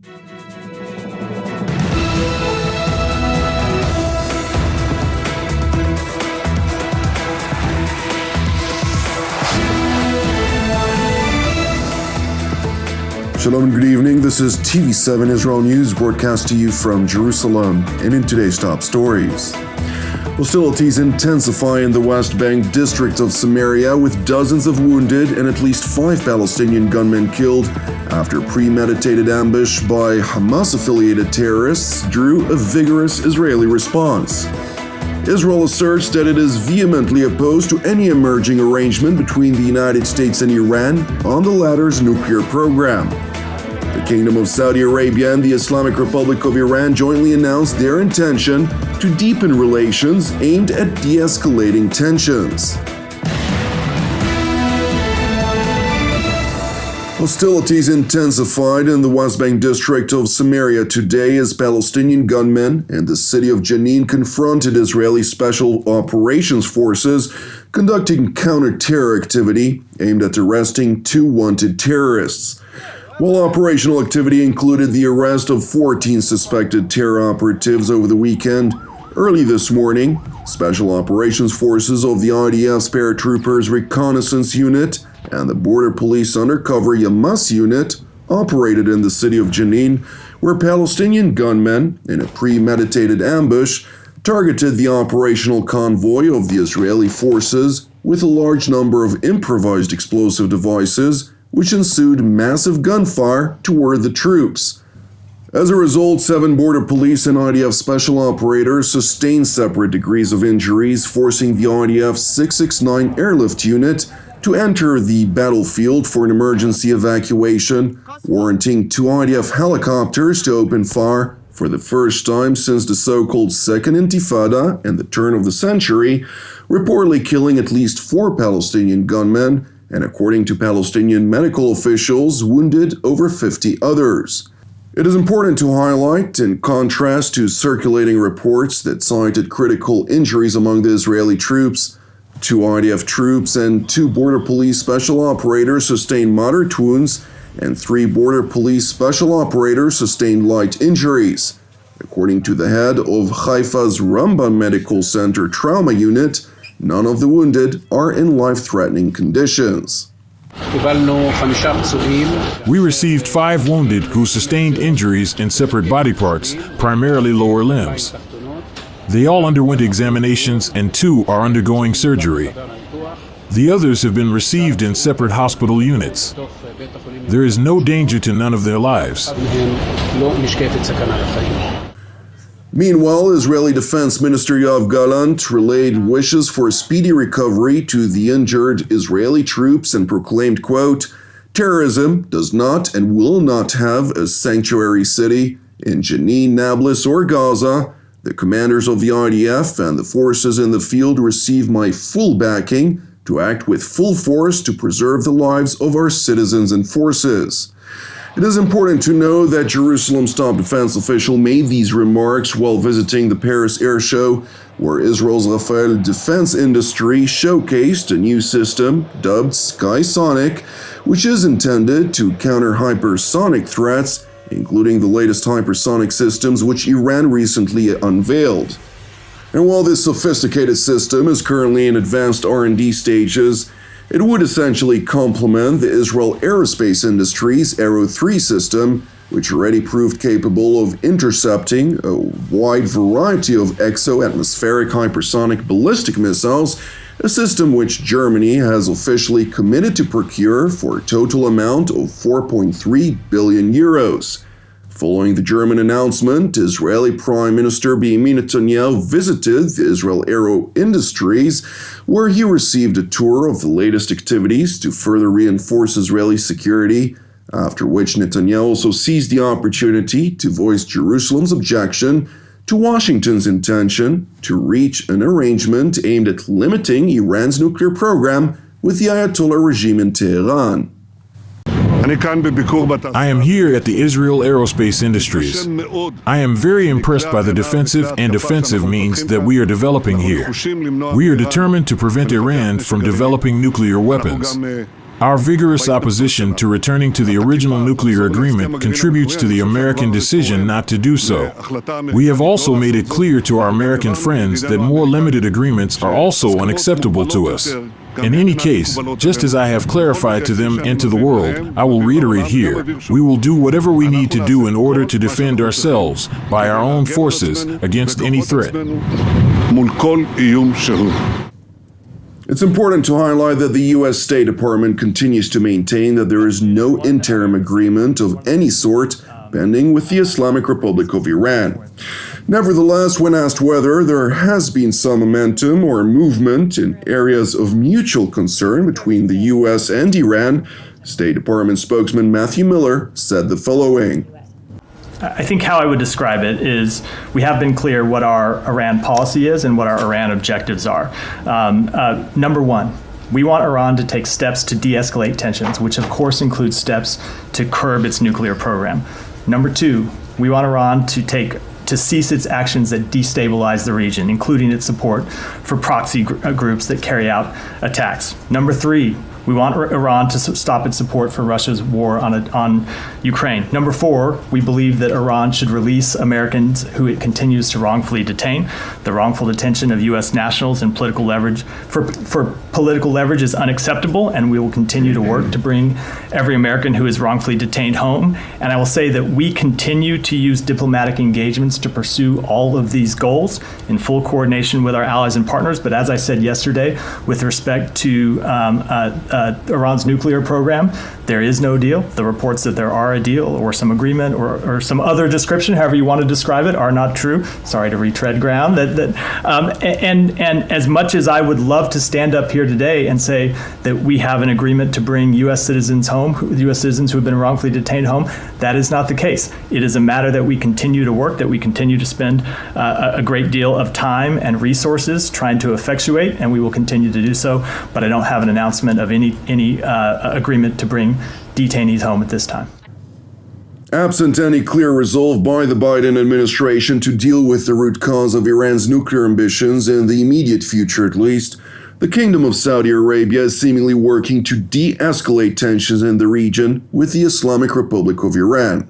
Shalom and good evening. This is TV7 Israel News broadcast to you from Jerusalem. And in today's top stories, hostilities intensify in the West Bank district of Samaria with dozens of wounded and at least 5 Palestinian gunmen killed after premeditated ambush by Hamas-affiliated terrorists drew a vigorous Israeli response. Israel asserts that it is vehemently opposed to any emerging arrangement between the United States and Iran on the latter's nuclear program. The Kingdom of Saudi Arabia and the Islamic Republic of Iran jointly announced their intention to deepen relations aimed at de-escalating tensions. Hostilities intensified in the West Bank district of Samaria today as Palestinian gunmen in the city of Jenin confronted Israeli Special Operations Forces conducting counter-terror activity aimed at arresting 2 wanted terrorists. While operational activity included the arrest of 14 suspected terror operatives over the weekend, early this morning, Special Operations Forces of the IDF's paratroopers reconnaissance unit and the Border Police undercover Hamas unit operated in the city of Jenin, where Palestinian gunmen, in a premeditated ambush, targeted the operational convoy of the Israeli forces with a large number of improvised explosive devices, which ensued massive gunfire toward the troops. As a result, 7 Border Police and IDF special operators sustained separate degrees of injuries, forcing the IDF 669 airlift unit to enter the battlefield for an emergency evacuation, warranting 2 IDF helicopters to open fire for the first time since the so-called Second Intifada and the turn of the century, reportedly killing at least 4 Palestinian gunmen and, according to Palestinian medical officials, wounded over 50 others. It is important to highlight, in contrast to circulating reports that cited critical injuries among the Israeli troops, 2 IDF troops and 2 Border Police special operators sustained moderate wounds, and 3 Border Police special operators sustained light injuries. According to the head of Haifa's Rambam Medical Center Trauma Unit, none of the wounded are in life-threatening conditions. We received 5 wounded who sustained injuries in separate body parts, primarily lower limbs. They all underwent examinations and 2 are undergoing surgery. The others have been received in separate hospital units. There is no danger to none of their lives. Meanwhile, Israeli Defense Minister Yoav Gallant relayed wishes for a speedy recovery to the injured Israeli troops and proclaimed, quote, "Terrorism does not and will not have a sanctuary city in Jenin, Nablus, or Gaza. The commanders of the IDF and the forces in the field receive my full backing to act with full force to preserve the lives of our citizens and forces." It is important to know that Jerusalem's top defense official made these remarks while visiting the Paris Air Show, where Israel's Rafael defense industry showcased a new system dubbed Skysonic, which is intended to counter hypersonic threats, including the latest hypersonic systems which Iran recently unveiled. And while this sophisticated system is currently in advanced R&D stages, it would essentially complement the Israel aerospace industry's Arrow 3 system, which already proved capable of intercepting a wide variety of exo-atmospheric hypersonic ballistic missiles, a system which Germany has officially committed to procure for a total amount of 4.3 billion euros. Following the German announcement, Israeli Prime Minister Benjamin Netanyahu visited the Israel Aero Industries, where he received a tour of the latest activities to further reinforce Israeli security, after which Netanyahu also seized the opportunity to voice Jerusalem's objection to Washington's intention to reach an arrangement aimed at limiting Iran's nuclear program with the Ayatollah regime in Tehran. I am here at the Israel Aerospace Industries. I am very impressed by the defensive and offensive means that we are developing here. We are determined to prevent Iran from developing nuclear weapons. Our vigorous opposition to returning to the original nuclear agreement contributes to the American decision not to do so. We have also made it clear to our American friends that more limited agreements are also unacceptable to us. In any case, just as I have clarified to them and to the world, I will reiterate here, we will do whatever we need to do in order to defend ourselves by our own forces against any threat. It's important to highlight that the U.S. State Department continues to maintain that there is no interim agreement of any sort pending with the Islamic Republic of Iran. Nevertheless, when asked whether there has been some momentum or movement in areas of mutual concern between the U.S. and Iran, State Department spokesman Matthew Miller said the following. I think how I would describe it is we have been clear what our Iran policy is and what our Iran objectives are. Number one, we want Iran to take steps to de-escalate tensions, which of course includes steps to curb its nuclear program. Number two, we want Iran to cease its actions that destabilize the region, including its support for proxy groups that carry out attacks. Number three, we want Iran to stop its support for Russia's war on Ukraine. Number four, we believe that Iran should release Americans who it continues to wrongfully detain. The wrongful detention of U.S. nationals and political leverage for political leverage is unacceptable, and we will continue to work to bring every American who is wrongfully detained home. And I will say that we continue to use diplomatic engagements to pursue all of these goals in full coordination with our allies and partners. But as I said yesterday, with respect to Iran's nuclear program, there is no deal. The reports that there are a deal or some agreement or some other description, however you want to describe it, are not true. Sorry to retread ground. And as much as I would love to stand up here today and say that we have an agreement to bring U.S. citizens home, U.S. citizens who have been wrongfully detained home, that is not the case. It is a matter that we continue to work, that we continue to spend a great deal of time and resources trying to effectuate, and we will continue to do so. But I don't have an announcement of any agreement to bring detainees home at this time. Absent any clear resolve by the Biden administration to deal with the root cause of Iran's nuclear ambitions in the immediate future at least, the Kingdom of Saudi Arabia is seemingly working to de-escalate tensions in the region with the Islamic Republic of Iran.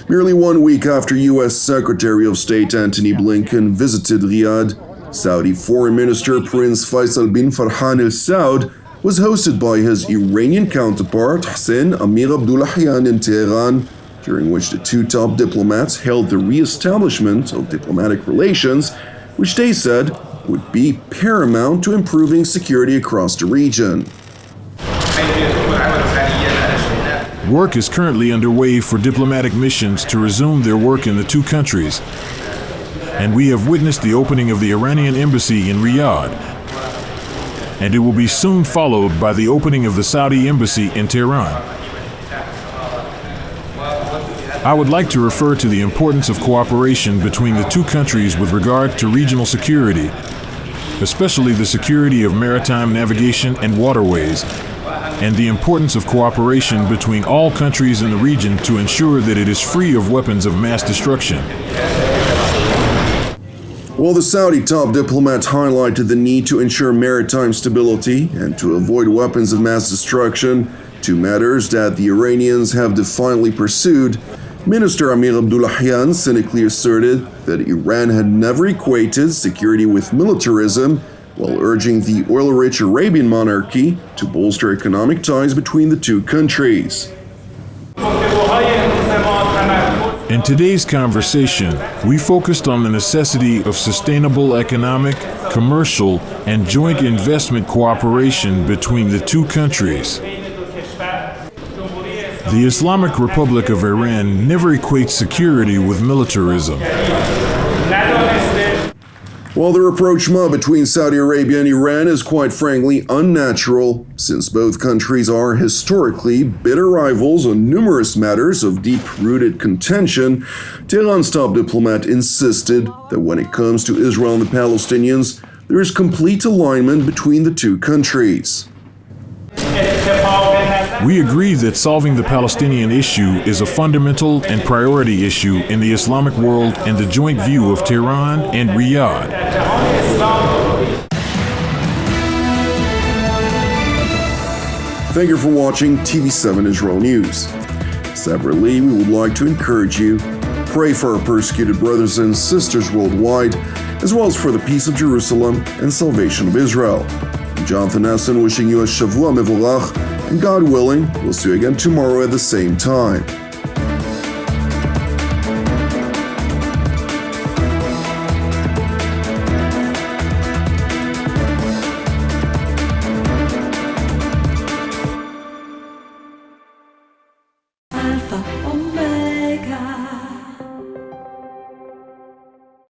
Merely 1 week after U.S. Secretary of State Antony Blinken visited Riyadh, Saudi Foreign Minister Prince Faisal bin Farhan Al Saud was hosted by his Iranian counterpart Hossein Amir Abdullahian in Tehran, during which the two top diplomats held the re-establishment of diplomatic relations, which they said would be paramount to improving security across the region. Work is currently underway for diplomatic missions to resume their work in the two countries, and we have witnessed the opening of the Iranian embassy in Riyadh, and it will be soon followed by the opening of the Saudi embassy in Tehran. I would like to refer to the importance of cooperation between the two countries with regard to regional security, especially the security of maritime navigation and waterways, and the importance of cooperation between all countries in the region to ensure that it is free of weapons of mass destruction. While the Saudi top diplomat highlighted the need to ensure maritime stability and to avoid weapons of mass destruction, two matters that the Iranians have defiantly pursued, Minister Amir Abdullahian cynically asserted that Iran had never equated security with militarism, while urging the oil-rich Arabian monarchy to bolster economic ties between the two countries. In today's conversation, we focused on the necessity of sustainable economic, commercial, and joint investment cooperation between the two countries. The Islamic Republic of Iran never equates security with militarism. While the rapprochement between Saudi Arabia and Iran is quite frankly unnatural, since both countries are historically bitter rivals on numerous matters of deep-rooted contention, Tehran's top diplomat insisted that when it comes to Israel and the Palestinians, there is complete alignment between the two countries. We agree that solving the Palestinian issue is a fundamental and priority issue in the Islamic world and the joint view of Tehran and Riyadh. Thank you for watching TV7 Israel News. Separately, we would like to encourage you, pray for our persecuted brothers and sisters worldwide, as well as for the peace of Jerusalem and salvation of Israel. I'm Jonathan Essen wishing you a Shavua Mevorach, and God willing, we'll see you again tomorrow at the same time.